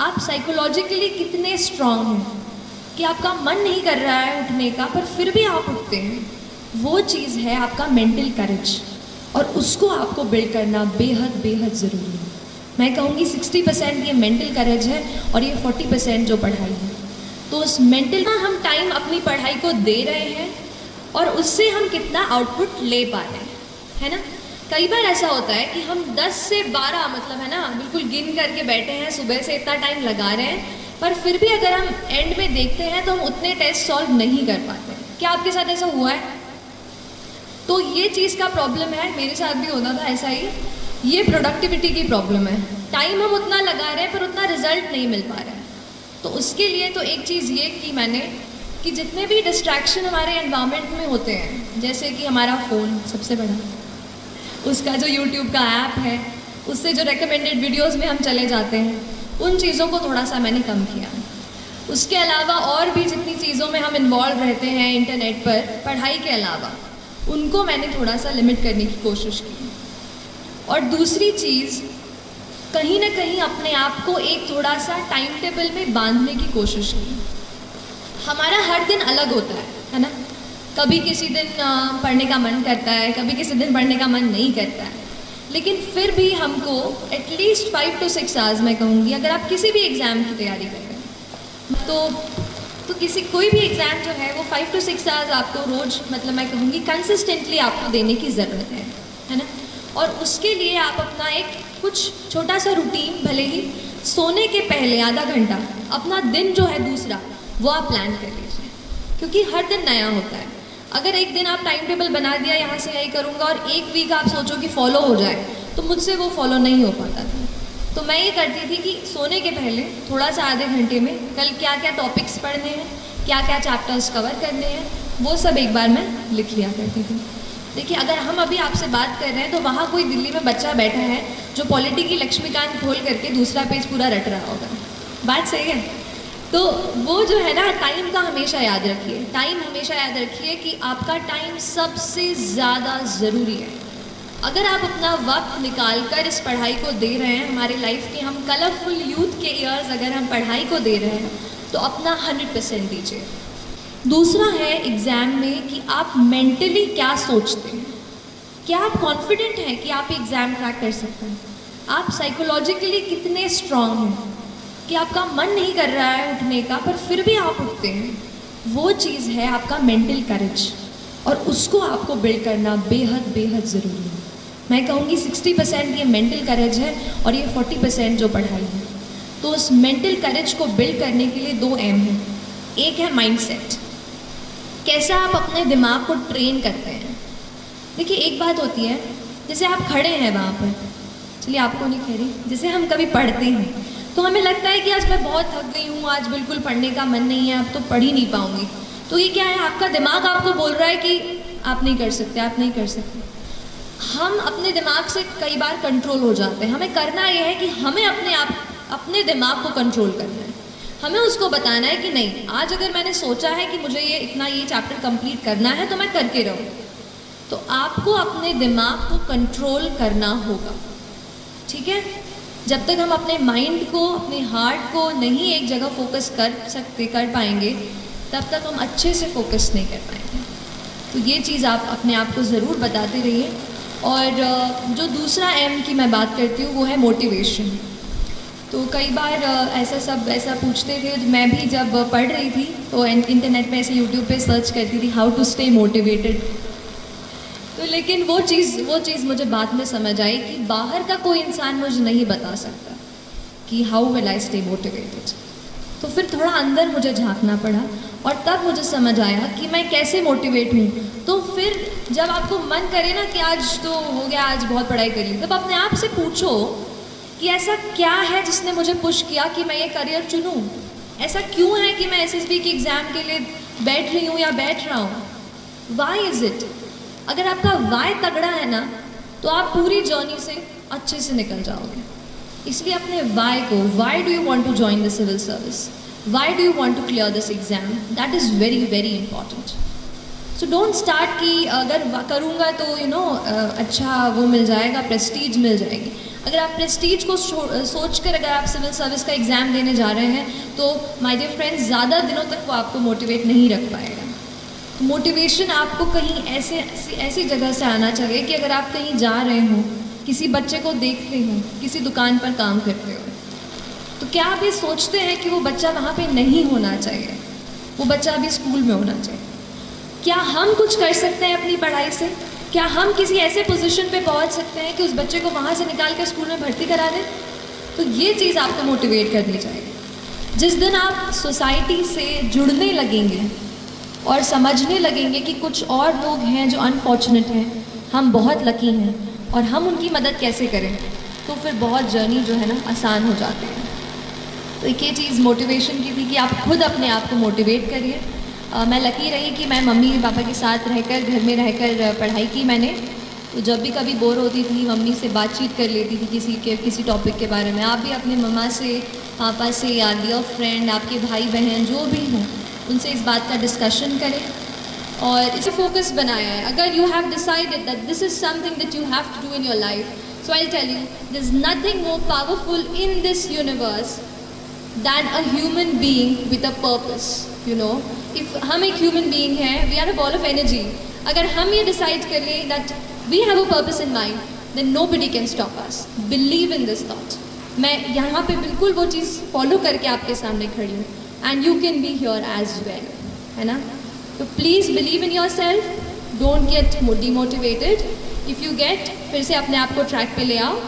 आप साइकोलॉजिकली कितने स्ट्रांग हैं कि आपका मन नहीं कर रहा है उठने का, पर फिर भी आप उठते हैं। वो चीज़ है आपका मेंटल करेज, और उसको आपको बिल्ड करना बेहद बेहद ज़रूरी है। मैं कहूँगी 60% ये मेंटल करेज है और ये 40% जो पढ़ाई है। तो उस मेंटल का हम टाइम अपनी पढ़ाई को दे रहे हैं और उससे हम कितना आउटपुट ले पा रहे हैं, है ना। कई बार ऐसा होता है कि हम 10 से 12 मतलब है ना बिल्कुल गिन करके बैठे हैं, सुबह से इतना टाइम लगा रहे हैं, पर फिर भी अगर हम एंड में देखते हैं तो हम उतने टेस्ट सॉल्व नहीं कर पाते। क्या आपके साथ ऐसा हुआ है? तो ये चीज़ का प्रॉब्लम है, मेरे साथ भी होता था ऐसा ही। ये प्रोडक्टिविटी की प्रॉब्लम है। टाइम हम उतना लगा रहे हैं पर उतना रिजल्ट नहीं मिल पा रहा है। तो उसके लिए तो एक चीज़ ये की मैंने कि जितने भी डिस्ट्रैक्शन हमारे एनवायरनमेंट में होते हैं, जैसे कि हमारा फ़ोन सबसे बड़ा, उसका जो यूट्यूब का ऐप है, उससे जो रिकमेंडेड वीडियोस में हम चले जाते हैं, उन चीज़ों को थोड़ा सा मैंने कम किया। उसके अलावा और भी जितनी चीज़ों में हम इन्वॉल्व रहते हैं इंटरनेट पर पढ़ाई के अलावा, उनको मैंने थोड़ा सा लिमिट करने की कोशिश की। और दूसरी चीज़, कहीं ना कहीं अपने आप को एक थोड़ा सा टाइम टेबल में बांधने की कोशिश की। हमारा हर दिन अलग होता है ना। कभी किसी दिन पढ़ने का मन करता है, कभी किसी दिन पढ़ने का मन नहीं करता है, लेकिन फिर भी हमको एटलीस्ट 5 to 6 आवर्स, मैं कहूँगी, अगर आप किसी भी एग्ज़ाम की तैयारी कर रहे हैं तो किसी कोई भी एग्ज़ाम जो है वो 5 to 6 आवर्स आपको रोज़, मतलब मैं कहूँगी कंसिस्टेंटली आपको देने की ज़रूरत है ना। और उसके लिए आप अपना एक कुछ छोटा सा रूटीन, भले ही सोने के पहले आधा घंटा, अपना दिन जो है दूसरा वो आप प्लान कर लीजिए, क्योंकि हर दिन नया होता है। अगर एक दिन आप टाइम टेबल बना दिया, यहाँ से यही करूँगा, और एक वीक आप सोचो कि फॉलो हो जाए, तो मुझसे वो फॉलो नहीं हो पाता था। तो मैं ये करती थी कि सोने के पहले थोड़ा सा आधे घंटे में कल क्या क्या टॉपिक्स पढ़ने हैं, क्या क्या चैप्टर्स कवर करने हैं, वो सब एक बार मैं लिख लिया करती थी। देखिए, अगर हम अभी आपसे बात कर रहे हैं तो वहाँ कोई दिल्ली में बच्चा बैठा है जो पॉलिटी की लक्ष्मीकांत खोल करके दूसरा पेज पूरा रट रहा होगा। बात सही है? तो वो जो है ना, टाइम का हमेशा याद रखिए। टाइम हमेशा याद रखिए कि आपका टाइम सबसे ज़्यादा ज़रूरी है। अगर आप अपना वक्त निकाल कर इस पढ़ाई को दे रहे हैं, हमारे लाइफ के हम कलरफुल यूथ के ईयर्स अगर हम पढ़ाई को दे रहे हैं, तो अपना 100% दीजिए। दूसरा है एग्ज़ाम में कि आप मेंटली क्या सोचते हैं। क्या आप कॉन्फिडेंट हैं कि आप एग्ज़ाम क्रैक कर सकते हैं? आप साइकोलॉजिकली कितने स्ट्रांग हैं कि आपका मन नहीं कर रहा है उठने का, पर फिर भी आप उठते हैं। वो चीज़ है आपका मेंटल करेज, और उसको आपको बिल्ड करना बेहद बेहद ज़रूरी है। मैं कहूँगी 60% ये मेंटल करेज है और ये 40% जो पढ़ाई है। तो उस मेंटल करेज को बिल्ड करने के लिए 2 एम हैं। एक है माइंडसेट, कैसा आप अपने दिमाग को ट्रेन करते हैं। देखिए, एक बात होती है, जैसे आप खड़े हैं वहाँ पर, चलिए आपको नहीं कह रही, जैसे हम कभी पढ़ते हैं तो हमें लगता है कि आज मैं बहुत थक गई हूँ, आज बिल्कुल पढ़ने का मन नहीं है, अब तो पढ़ ही नहीं पाऊँगी। तो ये क्या है? आपका दिमाग आपको बोल रहा है कि आप नहीं कर सकते, आप नहीं कर सकते। हम अपने दिमाग से कई बार कंट्रोल हो जाते हैं। हमें करना ये है कि हमें अपने दिमाग को कंट्रोल करना है। हमें उसको बताना है कि नहीं, आज अगर मैंने सोचा है कि मुझे ये चैप्टर कंप्लीट करना है तो मैं करके रहूँ। तो आपको अपने दिमाग को कंट्रोल करना होगा, ठीक है। जब तक हम अपने माइंड को, अपने हार्ट को नहीं एक जगह फोकस कर पाएंगे, तब तक हम अच्छे से फोकस नहीं कर पाएंगे। तो ये चीज़ आप अपने आप को ज़रूर बताते रहिए। और जो दूसरा एम की मैं बात करती हूँ वो है मोटिवेशन। तो कई बार ऐसा पूछते थे, मैं भी जब पढ़ रही थी तो इंटरनेट पे ऐसे यूट्यूब पे सर्च करती थी हाउ टू स्टे मोटिवेटेड। तो लेकिन वो चीज़ मुझे बाद में समझ आई कि बाहर का कोई इंसान मुझे नहीं बता सकता कि how will I stay motivated. तो फिर थोड़ा अंदर मुझे झांकना पड़ा और तब मुझे समझ आया कि मैं कैसे मोटिवेट हूँ। तो फिर जब आपको मन करे ना कि आज तो हो गया, आज बहुत पढ़ाई कर ली, तब अपने आप से पूछो कि ऐसा क्या है जिसने मुझे पुश किया कि मैं ये करियर चुनूँ। ऐसा क्यों है कि मैं एसएसबी के एग्ज़ाम के लिए बैठ रही हूँ या बैठ रहा हूँ। Why is it? अगर आपका वाई तगड़ा है ना, तो आप पूरी जर्नी से अच्छे से निकल जाओगे। इसलिए अपने वाई को, why do you want to join the civil service, why do you want to clear this exam, that is very very important. So don't start कि अगर करूँगा तो अच्छा वो मिल जाएगा, प्रेस्टीज मिल जाएगी। अगर आप प्रेस्टीज को सोचकर अगर आप सिविल सर्विस का एग्ज़ाम देने जा रहे हैं तो माय डियर फ्रेंड्स, ज़्यादा दिनों तक वो आपको मोटिवेट नहीं रख पाएगा। मोटिवेशन आपको कहीं ऐसी जगह से आना चाहिए कि अगर आप कहीं जा रहे हो, किसी बच्चे को देख रहे हो, किसी दुकान पर काम करते हो, तो क्या आप ये सोचते हैं कि वो बच्चा वहाँ पे नहीं होना चाहिए, वो बच्चा अभी स्कूल में होना चाहिए? क्या हम कुछ कर सकते हैं अपनी पढ़ाई से? क्या हम किसी ऐसे पोजीशन पे पहुँच सकते हैं कि उस बच्चे को वहाँ से निकाल कर स्कूल में भर्ती करा दें? तो ये चीज़ आपको मोटिवेट करनी चाहिए। जिस दिन आप सोसाइटी से जुड़ने लगेंगे और समझने लगेंगे कि कुछ और लोग हैं जो अनफॉर्चुनेट हैं, हम बहुत लकी हैं और हम उनकी मदद कैसे करें, तो फिर बहुत जर्नी जो है ना आसान हो जाती है। तो एक ये चीज़ मोटिवेशन की थी कि आप खुद अपने आप को मोटिवेट करिए। मैं लकी रही कि मैं मम्मी पापा के साथ रहकर, घर में रहकर पढ़ाई की मैंने। तो जब भी कभी बोर होती थी, मम्मी से बातचीत कर लेती थी किसी टॉपिक के बारे में। आप भी अपने मम्मा से, पापा से या योर फ्रेंड, आपके भाई बहन जो भी हों, उनसे इस बात का डिस्कशन करें और इसे फोकस बनाया है। अगर you have decided that this is something that you have to do in your life, so I tell you there is nothing more powerful in this universe than a human being with a purpose. You know, if हम एक human being हैं, we are a ball of energy. अगर हम ये decide कर लें that we have a purpose in mind, then nobody can stop us. Believe in this thought. मैं यहाँ पे बिल्कुल वो चीज़ फॉलो करके आपके सामने खड़ी हूँ, and you can be here as well, है ना? तो please believe in yourself, don't get demotivated. If you get, फिर से अपने आप को ट्रैक पे ले आओ